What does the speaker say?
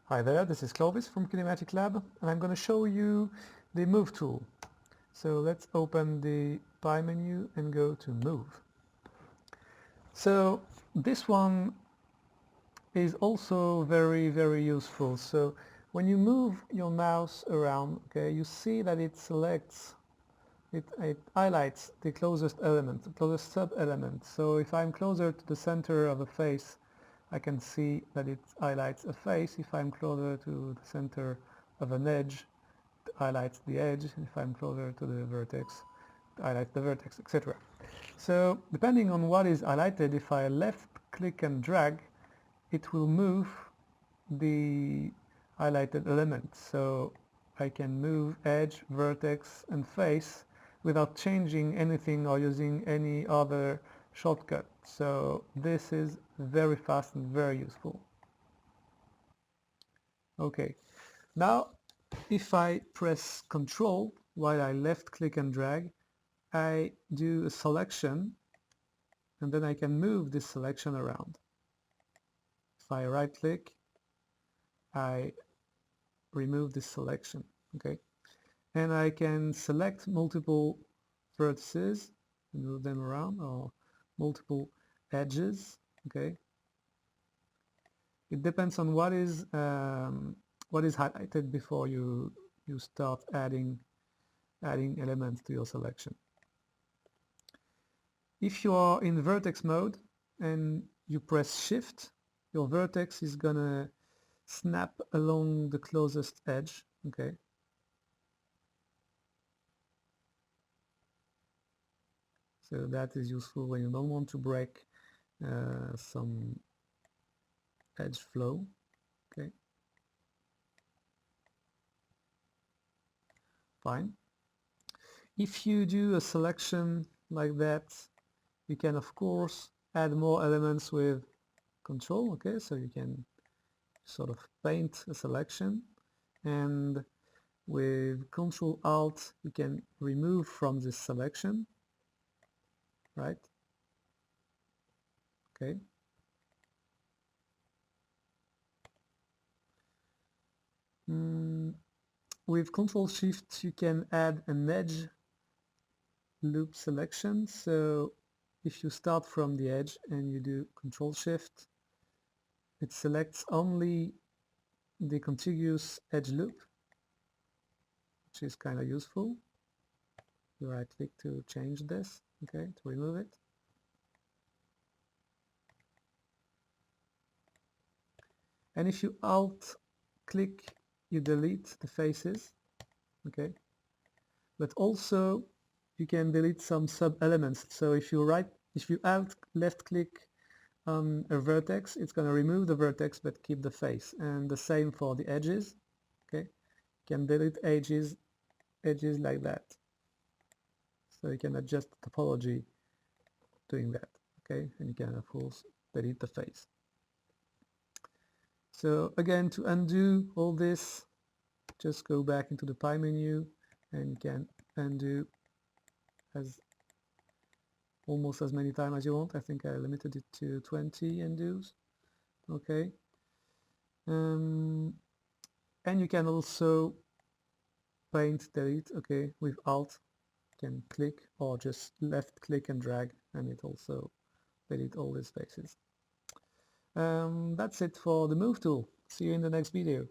Hi there, this is Clovis from Kinematic Lab, and I'm going to show you the Move tool. So let's open the Pie menu and go to Move. So this one is also very useful. So when you move your mouse around, okay, you see that it selects, it highlights the closest element, the closest sub-element. So if I'm closer to the center of a face, I can see that it highlights a face. If I'm closer to the center of an edge, it highlights the edge. If I'm closer to the vertex, it highlights the vertex, etc. So depending on what is highlighted, if I left click and drag, it will move the highlighted element. So I can move edge, vertex and face without changing anything or using any other shortcut. So this is very fast and very useful. Okay, now if I press Control while I left click and drag, I do a selection and then I can move this selection around. If I right click, I remove this selection, okay? And I can select multiple vertices and move them around, or multiple edges, okay? It depends on what is highlighted before you start adding elements to your selection. If you are in vertex mode and you press Shift, your vertex is gonna snap along the closest edge, okay? So that is useful when you don't want to break some edge flow, okay? Fine. If you do a selection like that, you can of course add more elements with Control, okay? So you can sort of paint a selection, and with Control Alt you can remove from this selection, right? Okay. With Control Shift you can add an edge loop selection. So if you start from the edge and you do Control Shift, it selects only the contiguous edge loop, which is kind of useful. You right click to change this, okay, to remove it. And if you Alt click, you delete the faces, okay. But also you can delete some sub-elements. So if you Alt left click on a vertex, it's going to remove the vertex but keep the face. And the same for the edges, okay. You can delete edges like that. So you can adjust the topology doing that, okay. And you can of course delete the face. So again, to undo all this, just go back into the Pie menu and you can undo almost as many times as you want. I think I limited it to 20 undos, okay. And you can also paint delete, okay, with Alt. You can click or just left click and drag, and it also delete all these spaces. That's it for the Move tool. See you in the next video.